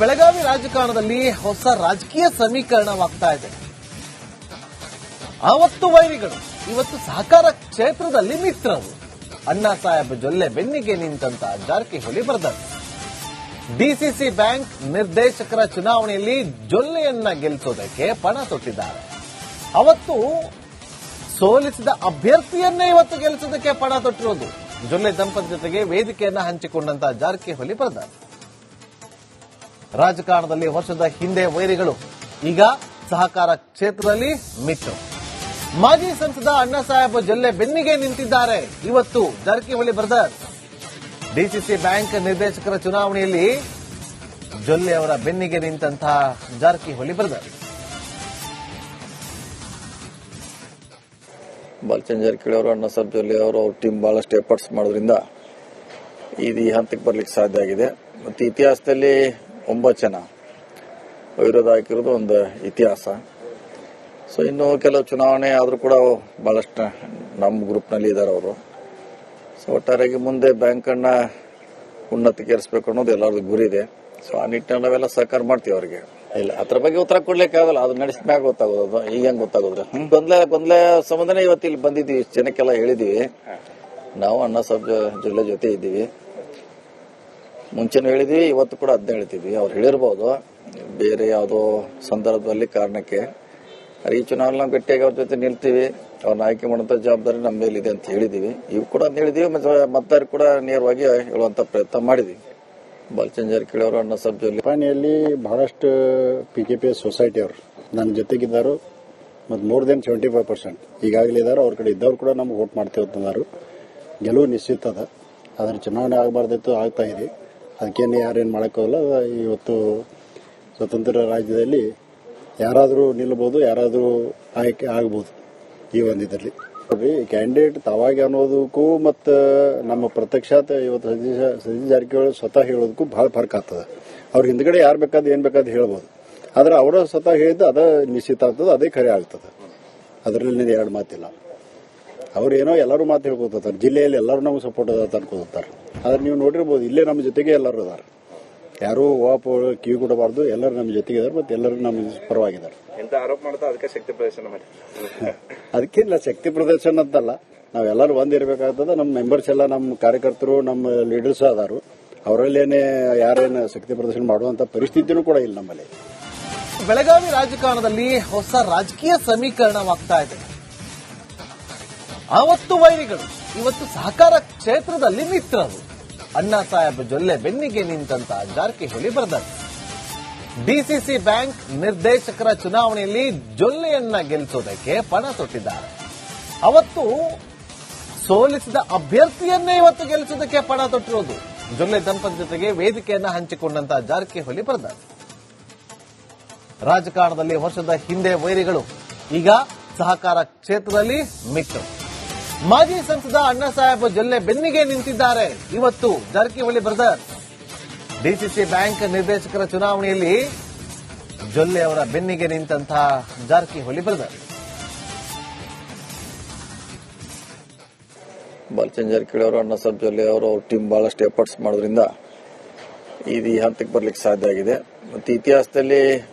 ಬೆಳಗಾವಿ ರಾಜಕಾರಣದಲ್ಲಿ ಹೊಸ ರಾಜಕೀಯ ಸಮೀಕರಣವಾಗ್ತಾ ಇದೆ. ಆವತ್ತು ವೈರಿಗಳು, ಇವತ್ತು ಸಹಕಾರ ಕ್ಷೇತ್ರದಲ್ಲಿ ಮಿತ್ರರು. ಅಣ್ಣಾ ಸಾಹೇಬ್ ಜೊಲ್ಲೆ ಬೆನ್ನಿಗೆ ನಿಂತಂತ ಜಾರಕಿಹೊಳಿ ಬ್ರದರ್ಸ್. ಡಿಸಿಸಿ ಬ್ಯಾಂಕ್ ನಿರ್ದೇಶಕರ ಚುನಾವಣೆಯಲ್ಲಿ ಜೊಲ್ಲೆಯನ್ನ ಗೆಲ್ಲಿಸೋದಕ್ಕೆ ಪಣ ತೊಟ್ಟಿದ್ದಾರೆ. ಅವತ್ತು ಸೋಲಿಸಿದ ಅಭ್ಯರ್ಥಿಯನ್ನೇ ಇವತ್ತು ಗೆಲ್ಲಿಸೋದಕ್ಕೆ ಪಣ ತೊಟ್ಟಿರೋದು. ಜೊಲ್ಲೆ ದಂಪತಿ ಜೊತೆಗೆ ವೇದಿಕೆಯನ್ನ ಹಂಚಿಕೊಂಡಂತ ಜಾರಕಿಹೊಳಿ ಬ್ರದರ್ಸ್. ರಾಜಕಾರಣದಲ್ಲಿ ವರ್ಷದ ಹಿಂದೆ ವೈರಿಗಳು, ಈಗ ಸಹಕಾರ ಕ್ಷೇತ್ರದಲ್ಲಿ ಮಿತ್ರರು. ಮಾಜಿ ಸಂಸದ ಅಣ್ಣಾ ಸಾಹೇಬ್ ಜೊಲ್ಲೆ ಬೆನ್ನಿಗೆ ನಿಂತಿದ್ದಾರೆ ಇವತ್ತು ಜಾರಕಿಹೊಳಿ ಬ್ರದರ್ಸ್. ಡಿಸಿಸಿ ಬ್ಯಾಂಕ್ ನಿರ್ದೇಶಕರ ಚುನಾವಣೆಯಲ್ಲಿ ಜೊಲ್ಲೆ ಅವರ ಬೆನ್ನಿಗೆ ನಿಂತಹ ಜಾರಕಿಹೊಳಿ ಬ್ರದರ್ಸ್. ಬಾಲಚಂದ್ರ ಜಾರಕಿಹೊಳಿ ಅವರು, ಅಣ್ಣಾ ಸಾಹೇಬ್ ಜೊಲ್ಲೆ ಅವರು, ಅವ್ರ ಟೀಮ್ ಬಹಳಷ್ಟು ಎಫರ್ಟ್ಸ್ ಮಾಡೋದ್ರಿಂದ ಈ ಹಂತಕ್ಕೆ ಬರ್ಲಿಕ್ಕೆ ಸಾಧ್ಯ ಆಗಿದೆ. ಮತ್ತು ಇತಿಹಾಸದಲ್ಲಿ 9 ಜನ ವಿರೋಧ ಹಾಕಿರೋದು ಒಂದು ಇತಿಹಾಸ. ಸೊ ಇನ್ನು ಕೆಲವು ಚುನಾವಣೆ ಆದರೂ ಕೂಡ ಬಹಳಷ್ಟು ನಮ್ಮ ಗ್ರೂಪ್ನಲ್ಲಿ ಇದ್ದಾರೆ ಅವರು. ಸೊ ಒಟ್ಟಾರೆಯಾಗಿ ಮುಂದೆ ಬ್ಯಾಂಕನ್ನು ಉನ್ನತಿಗೇರಿಸಬೇಕು ಅನ್ನೋದು ಎಲ್ಲರದ್ದು ಗುರಿ ಇದೆ. ಸೊ ಆ ನಿಟ್ಟಿನಲ್ಲಿ ನಾವೆಲ್ಲ ಸಹಕಾರ ಮಾಡ್ತೀವಿ ಅವರಿಗೆ. ಇಲ್ಲ, ಅದ್ರ ಬಗ್ಗೆ ಉತ್ತರ ಕೊಡ್ಲಿಕ್ಕೆ ಆಗಲ್ಲ, ಅದು ನಡೆಸಿದ ಮ್ಯಾಗ ಗೊತ್ತಾಗೋದು. ಈಗ ಹೆಂಗ್ ಗೊತ್ತಾಗೋದ್ರೆ ಗೊಂದಲ ಸಂಬಂಧನೇ ಇವತ್ತು ಇಲ್ಲಿ ಬಂದಿದ್ದೀವಿ, ಜನಕ್ಕೆಲ್ಲ ಹೇಳಿದೀವಿ. ನಾವು ಅಣ್ಣಾ ಸಾಹೇಬ್ ಜೊಲ್ಲೆ ಜೊತೆ ಇದ್ದೀವಿ, ಮುಂಚೆನೂ ಹೇಳಿದ್ವಿ, ಇವತ್ತು ಕೂಡ ಅದನ್ನ ಹೇಳ್ತೀವಿ. ಅವ್ರು ಹೇಳಿರ್ಬೋದು ಬೇರೆ ಯಾವುದೋ ಸಂದರ್ಭದಲ್ಲಿ ಕಾರಣಕ್ಕೆ. ಈ ಚುನಾವಣೆ ನಾವು ಗಟ್ಟಿಯಾಗಿ ಅವ್ರ ಜೊತೆ ನಿಲ್ತೀವಿ, ಅವ್ರನ್ನ ಆಯ್ಕೆ ಮಾಡುವಂತ ಜವಾಬ್ದಾರಿ ನಮ್ಮ ಮೇಲಿದೆ ಅಂತ ಹೇಳಿದೀವಿ. ಇವು ಕೂಡ ಅದನ್ನ ಹೇಳಿದೀವಿ, ಮತದಾರ ಕೂಡ ನೇರವಾಗಿ ಹೇಳುವಂತ ಪ್ರಯತ್ನ ಮಾಡಿದೀವಿ. ಬಾಲಚಂದ್ರ ಜಾರಕಿಹೊಳಿ ಅವರು, ಅಣ್ಣಾ ಸಾಹೇಬ್ ಜೊಲ್ಲೆ ಪಾನಿಯಲ್ಲಿ ಬಹಳಷ್ಟು PKP ಸೊಸೈಟಿ ಅವರು ನನ್ನ ಜೊತೆಗಿದ್ದಾರೆ ಮತ್ತು ಮೋರ್ ದೆನ್ 75% ಈಗಾಗಲೇ ಇದ್ದಾರೆ. ಅವ್ರ ಕಡೆ ಇದ್ದವ್ರು ಕೂಡ ನಮ್ಗೆ ವೋಟ್ ಮಾಡ್ತೇವೆ ಅಂತಂದರು. ಗೆಲುವು ನಿಶ್ಚಿತ ಅದ. ಅದ್ರ ಚುನಾವಣೆ ಆಗಬಾರ್ದಿತ್ತು, ಆಗ್ತಾ ಇದೆ. ಅದಕ್ಕೇನು ಯಾರೇನು ಮಾಡೋಕ್ಕಾಗಲ್ಲ. ಇವತ್ತು ಸ್ವತಂತ್ರ ರಾಜ್ಯದಲ್ಲಿ ಯಾರಾದರೂ ನಿಲ್ಬೋದು, ಯಾರಾದರೂ ಆಯ್ಕೆ ಆಗ್ಬೋದು ಈ ಒಂದು ಇದರಲ್ಲಿ. ನೋಡ್ರಿ, ಕ್ಯಾಂಡಿಡೇಟ್ ತಾವಾಗಿ ಅನ್ನೋದಕ್ಕೂ ಮತ್ತು ನಮ್ಮ ಪ್ರತ್ಯಕ್ಷಾತ್ ಇವತ್ತು ಸತೀಶ್ ಜಾರಕಿಹೊಳಿ ಸ್ವತಃ ಹೇಳೋದಕ್ಕೂ ಭಾಳ ಫರ್ಕ್ ಆಗ್ತದೆ. ಅವ್ರ ಹಿಂದ್ಗಡೆ ಯಾರು ಬೇಕಾದ್ ಏನ್ ಬೇಕಾದ್ ಹೇಳ್ಬೋದು, ಆದ್ರೆ ಅವರ ಸ್ವತಃ ಹೇಳಿದ್ದು ಅದ ನಿಶ್ಚಿತ ಆಗ್ತದೆ, ಅದೇ ಖರೆ ಆಗ್ತದೆ. ಅದರಲ್ಲಿ ಎರಡು ಮಾತಿಲ್ಲ. ಅವ್ರು ಏನೋ ಎಲ್ಲರೂ ಮಾತು ಹೇಳ್ಕೊತಾರೆ, ಜಿಲ್ಲೆಯಲ್ಲಿ ಎಲ್ಲರೂ ನಮ್ಗೆ ಸಪೋರ್ಟ್ ಅದ ಅನ್ಕೋತಾರೆ. ಆದ್ರೆ ನೀವು ನೋಡಿರ್ಬೋದು, ಇಲ್ಲೇ ನಮ್ಮ ಜೊತೆಗೆ ಎಲ್ಲರೂ ಅದಾರ. ಯಾರು ವಾಪು ಕಿವಿ ಕೊಡಬಾರ್ದು, ಎಲ್ಲರೂ ನಮ್ಮ ಜೊತೆಗೆ ಇದಾರೆ ಮತ್ತು ಎಲ್ಲರೂ ನಮ್ಮ ಪರವಾಗಿದ್ದಾರೆ. ಆರೋಪ ಮಾಡ್ತಾ ಅದಕ್ಕೆ ಶಕ್ತಿ ಪ್ರದರ್ಶನ ಮಾಡಿ ಅದಕ್ಕಿಲ್ಲ, ಶಕ್ತಿ ಪ್ರದರ್ಶನ ಅಂತಲ್ಲ, ನಾವೆಲ್ಲರೂ ಒಂದಿರಬೇಕಾಗ್ತದೆ. ನಮ್ಮ ಮೆಂಬರ್ಸ್ ಎಲ್ಲ, ನಮ್ಮ ಕಾರ್ಯಕರ್ತರು, ನಮ್ಮ ಲೀಡರ್ಸ್ ಅದಾರು. ಅವರಲ್ಲೇನೆ ಯಾರೇನು ಶಕ್ತಿ ಪ್ರದರ್ಶನ ಮಾಡುವಂತ ಪರಿಸ್ಥಿತಿನೂ ಕೂಡ ಇಲ್ಲ ನಮ್ಮಲ್ಲಿ. ಬೆಳಗಾವಿ ರಾಜಕಾರಣದಲ್ಲಿ ಹೊಸ ರಾಜಕೀಯ ಸಮೀಕರಣವಾಗ್ತಾ ಇದೆ. ಆವತ್ತು ವೈರಿಗಳು, ಇವತ್ತು ಸಹಕಾರ ಕ್ಷೇತ್ರದಲ್ಲಿ ಮಿತ್ರರು. ಅಣ್ಣಾ ಸಾಹೇಬ್ ಜೊಲ್ಲೆ ಬೆನ್ನಿಗೆ ನಿಂತಂತ ಜಾರಕಿಹೊಳಿ ಬ್ರದರ್ಸ್. ಡಿಸಿಸಿ ಬ್ಯಾಂಕ್ ನಿರ್ದೇಶಕರ ಚುನಾವಣೆಯಲ್ಲಿ ಜೊಲ್ಲೆಯನ್ನ ಗೆಲ್ಲಿಸೋದಕ್ಕೆ ಪಣ ತೊಟ್ಟಿದ್ದಾರೆ. ಅವತ್ತು ಸೋಲಿಸಿದ ಅಭ್ಯರ್ಥಿಯನ್ನೇ ಇವತ್ತು ಗೆಲ್ಲಿಸೋದಕ್ಕೆ ಪಣ ತೊಟ್ಟಿರೋದು. ಜೊಲ್ಲೆ ದಂಪತಿ ಜೊತೆಗೆ ವೇದಿಕೆಯನ್ನ ಹಂಚಿಕೊಂಡಂತ ಜಾರಕಿಹೊಳಿ ಬ್ರದರ್ಸ್. ರಾಜಕಾರಣದಲ್ಲಿ ವರ್ಷದ ಹಿಂದೆ ವೈರಿಗಳು, ಈಗ ಸಹಕಾರ ಕ್ಷೇತ್ರದಲ್ಲಿ ಮಿತ್ರರು. ಮಾಜಿ ಸಂಸದ ಅಣ್ಣಾ ಸಾಹೇಬ್ ಜೊಲ್ಲೆ ಬೆನ್ನಿಗೆ ನಿಂತಿದ್ದಾರೆ ಇವತ್ತು ಜಾರಕಿಹೊಳಿ ಬ್ರದರ್ಸ್. ಡಿಸಿಸಿ ಬ್ಯಾಂಕ್ ನಿರ್ದೇಶಕರ ಚುನಾವಣೆಯಲ್ಲಿ ಜೊಲ್ಲೆ ಅವರ ಬೆನ್ನಿಗೆ ನಿಂತಹ ಜಾರಕಿಹೊಳಿ ಬ್ರದರ್ಸ್. ಬಾಲಚಂದ್ರ ಜಾರಕಿಹೊಳಿ ಅವರು, ಅಣ್ಣಾ ಸಾಹೇಬ್ ಜೊಲ್ಲೆ ಅವರು, ಅವ್ರ ಟೀಮ್ ಬಹಳಷ್ಟು ಎಫರ್ಟ್ಸ್ ಮಾಡೋದ್ರಿಂದ ಈ ಹಂತಕ್ಕೆ ಬರ್ಲಿಕ್ಕೆ ಸಾಧ್ಯ ಆಗಿದೆ. ಮತ್ತು ಇತಿಹಾಸದಲ್ಲಿ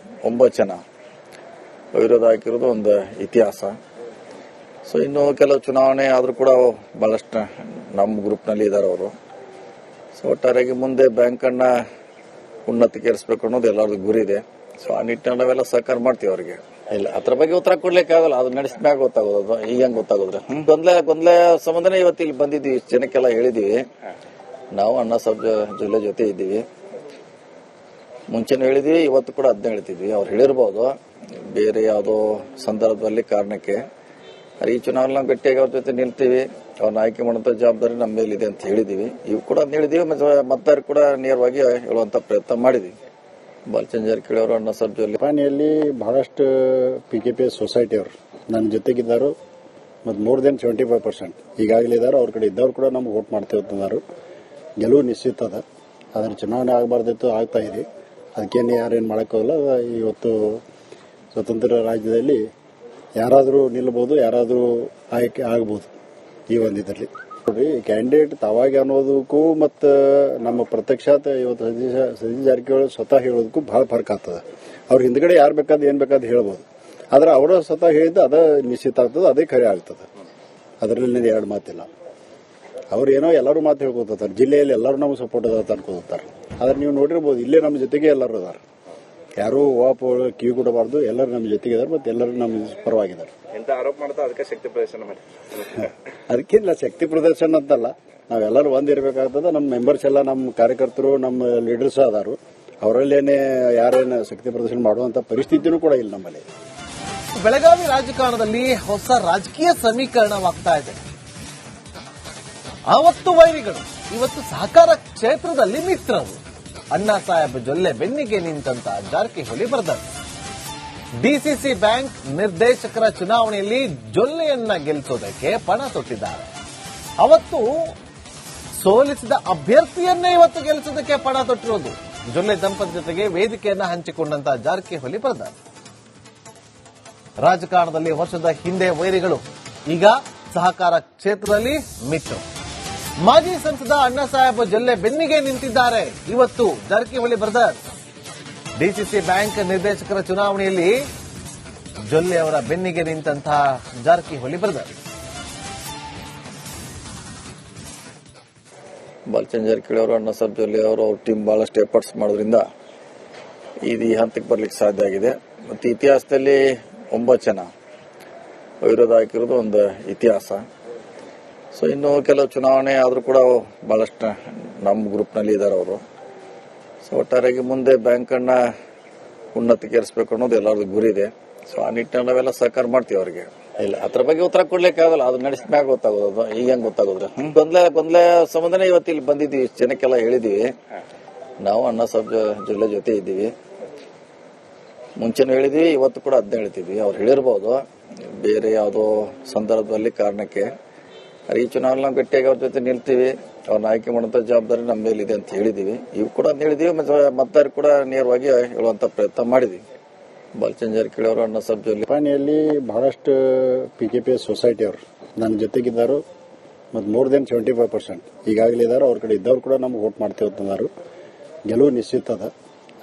9 ಜನ ವಿರೋಧ ಹಾಕಿರೋದು ಒಂದು ಇತಿಹಾಸ. ಸೊ ಇನ್ನು ಕೆಲವು ಚುನಾವಣೆ ಆದರೂ ಕೂಡ ಬಹಳಷ್ಟು ನಮ್ಮ ಗ್ರೂಪ್ನಲ್ಲಿ ಇದ್ದಾರೆ ಅವರು. ಸೊ ಒಟ್ಟಾರೆಯಾಗಿ ಮುಂದೆ ಬ್ಯಾಂಕನ್ನು ಉನ್ನತಿಗೇರಿಸಬೇಕು ಅನ್ನೋದು ಎಲ್ಲರದ್ದು ಗುರಿ ಇದೆ. ಸೊ ಆ ನಿಟ್ಟಿನಲ್ಲಿ ನಾವೆಲ್ಲ ಸಹಕಾರ ಮಾಡ್ತೀವಿ ಅವರಿಗೆ. ಇಲ್ಲ, ಅದ್ರ ಬಗ್ಗೆ ಉತ್ತರ ಕೊಡ್ಲಿಕ್ಕೆ ಆಗಲ್ಲ, ಅದು ನಡೆಸಿದ ಮ್ಯಾಗ ಗೊತ್ತಾಗೋದು. ಈಗ ಹೆಂಗ್ ಗೊತ್ತಾಗೋದ್ರೆ ಗೊಂದಲ ಸಂಬಂಧನೇ ಇವತ್ತು ಇಲ್ಲಿ ಬಂದಿದ್ದೀವಿ, ಜನಕ್ಕೆಲ್ಲ ಹೇಳಿದೀವಿ. ನಾವು ಅಣ್ಣಾ ಸಾಹೇಬ್ ಜೊಲ್ಲೆ ಜೊತೆ ಇದ್ದೀವಿ, ಮುಂಚೆನೂ ಹೇಳಿದ್ವಿ, ಇವತ್ತು ಕೂಡ ಅದನ್ನ ಹೇಳ್ತಿದ್ವಿ. ಅವ್ರು ಹೇಳಿರ್ಬೋದು ಬೇರೆ ಯಾವುದೋ ಸಂದರ್ಭದಲ್ಲಿ ಕಾರಣಕ್ಕೆ. ಈ ಚುನಾವಣೆ ನಾವು ಗಟ್ಟಿಯಾಗಿ ಅವ್ರ ಜೊತೆ ನಿಲ್ತೀವಿ, ಅವ್ರನ್ನ ಆಯ್ಕೆ ಮಾಡುವಂತ ಜವಾಬ್ದಾರಿ ನಮ್ಮ ಮೇಲಿದೆ ಅಂತ ಹೇಳಿದೀವಿ. ಇವು ಕೂಡ ಅದನ್ನ ಹೇಳಿದೀವಿ, ಮತದಾರ ಕೂಡ ನೇರವಾಗಿ ಹೇಳುವಂತ ಪ್ರಯತ್ನ ಮಾಡಿದೀವಿ. ಬಾಲಚಂದ್ರ ಜಾರಕಿಹೊಳಿ ಅವರು, ಅಣ್ಣಾ ಸಾಹೇಬ್ ಜೊಲ್ಲೆ ಪಾನಿಯಲ್ಲಿ ಬಹಳಷ್ಟು PKP ಸೊಸೈಟಿ ಅವರು ನನ್ನ ಜೊತೆಗಿದ್ದಾರೆ ಮತ್ತು ಮೋರ್ ದೆನ್ 75% ಈಗಾಗಲೇ ಇದ್ದಾರೆ. ಅವ್ರ ಕಡೆ ಇದ್ದವ್ರು ಕೂಡ ನಮ್ಗೆ ವೋಟ್ ಮಾಡ್ತೇವೆ ಅಂತಂದರು. ಗೆಲುವು ನಿಶ್ಚಿತ ಅದ. ಅದ್ರ ಚುನಾವಣೆ ಆಗಬಾರ್ದಿತ್ತು, ಆಗ್ತಾ ಇದೆ. ಅದಕ್ಕೇನು ಯಾರೇನು ಮಾಡೋಕ್ಕಾಗಲ್ಲ. ಇವತ್ತು ಸ್ವತಂತ್ರ ರಾಜ್ಯದಲ್ಲಿ ಯಾರಾದರೂ ನಿಲ್ಬೋದು, ಯಾರಾದರೂ ಆಯ್ಕೆ ಆಗ್ಬೋದು ಈ ಒಂದು ಇದರಲ್ಲಿ. ನೋಡ್ರಿ, ಕ್ಯಾಂಡಿಡೇಟ್ ತಾವಾಗಿ ಅನ್ನೋದಕ್ಕೂ ಮತ್ತು ನಮ್ಮ ಪ್ರತ್ಯಕ್ಷಾತ್ ಇವತ್ತು ಸತೀಶ್ ಜಾರಕಿಹೊಳಿ ಸ್ವತಃ ಹೇಳೋದಕ್ಕೂ ಬಹಳ ಫರ್ಕ್ ಆಗ್ತದೆ. ಅವ್ರ ಹಿಂದ್ಗಡೆ ಯಾರು ಬೇಕಾದ್ ಏನ್ ಬೇಕಾದ್ ಹೇಳ್ಬೋದು, ಆದ್ರೆ ಅವರ ಸ್ವತಃ ಹೇಳಿದ್ದು ಅದ ನಿಶ್ಚಿತ ಆಗ್ತದೆ, ಅದೇ ಖರೆ ಆಗ್ತದೆ. ಅದರಲ್ಲಿ ಎರಡು ಮಾತಿಲ್ಲ. ಅವ್ರು ಏನೋ ಎಲ್ಲರೂ ಮಾತು ಹೇಳ್ಕೊತಾರೆ, ಜಿಲ್ಲೆಯಲ್ಲಿ ಎಲ್ಲರೂ ನಮ್ಗೆ ಸಪೋರ್ಟ್ ಅದ ಅನ್ಕೋತಾರೆ. ಆದ್ರೆ ನೀವು ನೋಡಿರ್ಬೋದು, ಇಲ್ಲೇ ನಮ್ಮ ಜೊತೆಗೆ ಎಲ್ಲರೂ ಅದಾರ, ಯಾರು ಕಿವಿ ಕೊಡಬಾರ್ದು, ಎಲ್ಲರೂ ನಮ್ಮ ಜೊತೆಗೆ ಇದಾರೆ ಮತ್ತು ಎಲ್ಲರೂ ನಮ್ಮ ಪರವಾಗಿದ್ದಾರೆ. ಎಂತ ಆರೋಪ ಮಾಡ್ತಾ ಅದಕ್ಕೆ ಶಕ್ತಿ ಪ್ರದರ್ಶನ ಮಾಡಿ ಅದಕ್ಕಿಂತ ಶಕ್ತಿ ಪ್ರದರ್ಶನ ಅಂತಲ್ಲ, ನಾವೆಲ್ಲರೂ ಒಂದಿರಬೇಕಾಗ್ತದೆ. ನಮ್ಮ ಮೆಂಬರ್ಸ್ ಎಲ್ಲ, ನಮ್ಮ ಕಾರ್ಯಕರ್ತರು, ನಮ್ಮ ಲೀಡರ್ಸ್ ಅದಾರು, ಅವರಲ್ಲೇನೆ ಯಾರೇನು ಶಕ್ತಿ ಪ್ರದರ್ಶನ ಮಾಡುವಂತ ಪರಿಸ್ಥಿತಿನೂ ಕೂಡ ಇಲ್ಲ ನಮ್ಮಲ್ಲಿ. ಬೆಳಗಾವಿ ರಾಜಕಾರಣದಲ್ಲಿ ಹೊಸ ರಾಜಕೀಯ ಸಮೀಕರಣವಾಗ್ತಾ ಇದೆ. ಆವತ್ತು ವೈರಿಗಳು, ಇವತ್ತು ಸಹಕಾರ ಕ್ಷೇತ್ರದಲ್ಲಿ ಮಿತ್ರರು. ಅಣ್ಣಾ ಸಾಹೇಬ್ ಜೊಲ್ಲೆ ಬೆನ್ನಿಗೆ ನಿಂತಂತ ಜಾರಕಿಹೊಳಿ ಬ್ರದರ್. ಡಿಸಿಸಿ ಬ್ಯಾಂಕ್ ನಿರ್ದೇಶಕರ ಚುನಾವಣೆಯಲ್ಲಿ ಜೊಲ್ಲೆಯನ್ನ ಗೆಲ್ಲಿಸೋದಕ್ಕೆ ಪಣ ತೊಟ್ಟಿದ್ದಾರೆ. ಅವತ್ತು ಸೋಲಿಸಿದ ಅಭ್ಯರ್ಥಿಯನ್ನೇ ಇವತ್ತು ಗೆಲ್ಲಿಸೋದಕ್ಕೆ ಪಣ ತೊಟ್ಟಿರೋದು. ಜೊಲ್ಲೆ ದಂಪತಿ ಜೊತೆಗೆ ವೇದಿಕೆಯನ್ನ ಹಂಚಿಕೊಂಡಂತ ಜಾರಕಿಹೊಳಿ ಬ್ರದರ್. ರಾಜಕಾರಣದಲ್ಲಿ ವರ್ಷದ ಹಿಂದೆ ವೈರಿಗಳು, ಈಗ ಸಹಕಾರ ಕ್ಷೇತ್ರದಲ್ಲಿ ಮಿತ್ರರು. ಮಾಜಿ ಸಂಸದ ಅಣ್ಣಾ ಸಾಹೇಬ್ ಜೊಲ್ಲೆ ಬೆನ್ನಿಗೆ ನಿಂತಿದ್ದಾರೆ ಇವತ್ತು ಜಾರಕಿಹೊಳಿ ಬ್ರದರ್. ಡಿಸಿಸಿ ಬ್ಯಾಂಕ್ ನಿರ್ದೇಶಕರ ಚುನಾವಣೆಯಲ್ಲಿ ಜೊಲ್ಲೆ ಅವರ ಬೆನ್ನಿಗೆ ನಿಂತಹ ಜಾರಕಿಹೊಳಿ ಬ್ರದರ್. ಬಾಲಚಂದ್ರ ಜಾರಕಿಹೊಳಿ ಅವರು, ಅಣ್ಣಾ ಸಾಹೇಬ್ ಜೊಲ್ಲೆ ಅವರು, ಅವ್ರ ಟೀಮ್ ಬಹಳಷ್ಟು ಎಫರ್ಟ್ಸ್ ಮಾಡೋದ್ರಿಂದ ಈ ಹಂತಕ್ಕೆ ಬರ್ಲಿಕ್ಕೆ ಸಾಧ್ಯ ಆಗಿದೆ. ಮತ್ತೆ ಇತಿಹಾಸದಲ್ಲಿ 9 ಜನ ವಿರೋಧ ಹಾಕಿರೋದು ಒಂದು ಇತಿಹಾಸ. ಸೊ ಇನ್ನು ಕೆಲವು ಚುನಾವಣೆ ಆದರೂ ಕೂಡ ಬಹಳಷ್ಟು ನಮ್ಮ ಗ್ರೂಪ್ನಲ್ಲಿ ಇದ್ದಾರೆ ಅವರು. ಸೊ ಒಟ್ಟಾರೆಯಾಗಿ ಮುಂದೆ ಬ್ಯಾಂಕನ್ನ ಉನ್ನತಿಗೇರಿಸಬೇಕು ಅನ್ನೋದು ಎಲ್ಲರದ್ದು ಗುರಿ ಇದೆ. ಸೊ ಆ ನಿಟ್ಟಿನಲ್ಲಿ ನಾವೆಲ್ಲ ಸಹಕಾರ ಮಾಡ್ತೀವಿ ಅವರಿಗೆ. ಇಲ್ಲ, ಅದ್ರ ಬಗ್ಗೆ ಉತ್ತರ ಕೊಡ್ಲಿಕ್ಕೆ ಆಗಲ್ಲ, ಅದು ನಡೆಸಿದ ಮ್ಯಾಗ ಗೊತ್ತಾಗೋದು. ಈಗ ಹೆಂಗ್ ಗೊತ್ತಾಗೋದ್ರೆ ಗೊಂದಲ ಸಂಬಂಧನೇ ಇವತ್ತು ಇಲ್ಲಿ ಬಂದಿದ್ದೀವಿ, ಜನಕ್ಕೆಲ್ಲ ಹೇಳಿದೀವಿ. ನಾವು ಅಣ್ಣಾ ಸಾಹೇಬ್ ಜೊಲ್ಲೆ ಜೊತೆ ಇದ್ದೀವಿ, ಮುಂಚೆನೂ ಹೇಳಿದೀವಿ, ಇವತ್ತು ಕೂಡ ಅದನ್ನ ಹೇಳ್ತೀವಿ. ಅವ್ರು ಹೇಳಿರ್ಬೋದು ಬೇರೆ ಯಾವುದೋ ಸಂದರ್ಭದಲ್ಲಿ ಕಾರಣಕ್ಕೆ. ಈ ಚುನಾವಣೆ ನಾವು ಗಟ್ಟಿಯಾಗಿ ಅವ್ರ ಜೊತೆ ನಿಲ್ತೀವಿ, ಅವ್ರನ್ನ ಆಯ್ಕೆ ಮಾಡುವಂತ ಜವಾಬ್ದಾರಿ ನಮ್ಮ ಮೇಲಿದೆ ಅಂತ ಹೇಳಿದೀವಿ. ಇವು ಕೂಡ ಹೇಳಿದೀವಿ, ಮತದಾರರು ಕೂಡ ನೇರವಾಗಿ ಹೇಳುವಂತ ಪ್ರಯತ್ನ ಮಾಡಿದೀವಿ. ಬಾಲಚಂದ್ರ ಜಾರಕಿಹೊಳಿ ಅವರು, ಅಣ್ಣಾ ಸಾಹೇಬ್ ಜೊಲ್ಲೆ ಪಾನಿಯಲ್ಲಿ ಬಹಳಷ್ಟು PKP ಸೊಸೈಟಿ ಅವರು ನನ್ನ ಜೊತೆಗಿದ್ದಾರೆ ಮತ್ತು ಮೋರ್ ದೆನ್ 75% ಈಗಾಗಲೇ ಇದ್ದಾರೆ. ಅವ್ರ ಕಡೆ ಇದ್ದವ್ರು ಕೂಡ ನಮ್ಗೆ ವೋಟ್ ಮಾಡ್ತೇವೆ ಅಂತಂದರು. ಗೆಲುವು ನಿಶ್ಚಿತ ಅದ.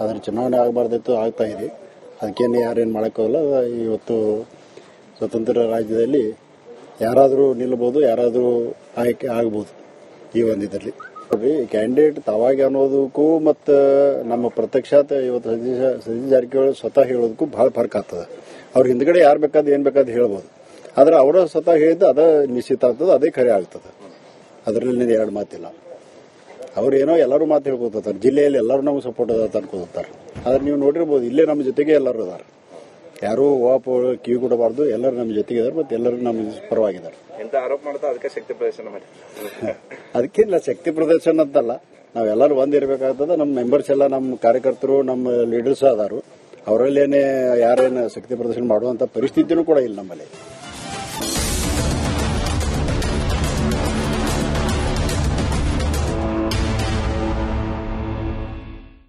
ಅದ್ರ ಚುನಾವಣೆ ಆಗಬಾರ್ದಿತ್ತು, ಆಗ್ತಾ ಇದೆ. ಅದಕ್ಕೇನು ಯಾರೇನು ಮಾಡೋಕ್ಕಾಗಲ್ಲ. ಇವತ್ತು ಸ್ವತಂತ್ರ ರಾಜ್ಯದಲ್ಲಿ ಯಾರಾದರೂ ನಿಲ್ಲಬಹುದು, ಯಾರಾದರೂ ಆಯ್ಕೆ ಆಗ್ಬೋದು ಈ ಒಂದಿದ್ರಲ್ಲಿ. ನೋಡ್ರಿ, ಕ್ಯಾಂಡಿಡೇಟ್ ತಾವಾಗಿ ಅನ್ನೋದಕ್ಕೂ ಮತ್ತು ನಮ್ಮ ಪ್ರತ್ಯಕ್ಷಾತ್ ಇವತ್ತು ಸತೀಶ್ ಜಾರಕಿಹೊಳಿ ಸ್ವತಃ ಹೇಳೋದಕ್ಕೂ ಬಹಳ ಫರ್ಕ್ ಆಗ್ತದೆ. ಅವ್ರ ಹಿಂದ್ಗಡೆ ಯಾರು ಬೇಕಾದ್ ಏನ್ ಬೇಕಾದ್ ಹೇಳ್ಬೋದು, ಆದ್ರೆ ಅವರ ಸ್ವತಃ ಹೇಳಿದ್ದು ಅದ ನಿಶ್ಚಿತ ಆಗ್ತದೆ, ಅದೇ ಖರೆ ಆಗ್ತದೆ. ಅದರಲ್ಲಿ ಎರಡು ಮಾತಿಲ್ಲ. ಅವ್ರು ಏನೋ ಎಲ್ಲರೂ ಮಾತು ಹೇಳ್ಕೊತಾರೆ, ಜಿಲ್ಲೆಯಲ್ಲಿ ಎಲ್ಲರೂ ನಮ್ಗೆ ಸಪೋರ್ಟ್ ಅದ ಅನ್ಕೋತಾರೆ. ಆದ್ರೆ ನೀವು ನೋಡಿರ್ಬೋದು, ಇಲ್ಲೇ ನಮ್ಮ ಜೊತೆಗೆ ಎಲ್ಲರೂ ಅದಾರ, ಯಾರು ಕಿವಿ ಕೊಡಬಾರ್ದು, ಎಲ್ಲರೂ ನಮ್ಮ ಜೊತೆಗೆ ಇದಾರೆ ಮತ್ತು ಎಲ್ಲರೂ ನಮ್ಮ ಪರವಾಗಿದ್ದಾರೆ. ಎಂತ ಆರೋಪ ಮಾಡ್ತಾ ಅದಕ್ಕೆ ಶಕ್ತಿ ಪ್ರದರ್ಶನ ಮಾಡಿ ಅದಕ್ಕಿಂತ ಶಕ್ತಿ ಪ್ರದರ್ಶನ ಅಂತಲ್ಲ, ನಾವೆಲ್ಲರೂ ಒಂದಿರಬೇಕಾಗ್ತದೆ. ನಮ್ಮ ಮೆಂಬರ್ಸ್ ಎಲ್ಲ, ನಮ್ಮ ಕಾರ್ಯಕರ್ತರು, ನಮ್ಮ ಲೀಡರ್ಸ್ ಅದಾರು, ಅವರಲ್ಲೇನೆ ಯಾರೇನು ಶಕ್ತಿ ಪ್ರದರ್ಶನ ಮಾಡುವಂತ ಪರಿಸ್ಥಿತಿನೂ ಕೂಡ ಇಲ್ಲ ನಮ್ಮಲ್ಲಿ.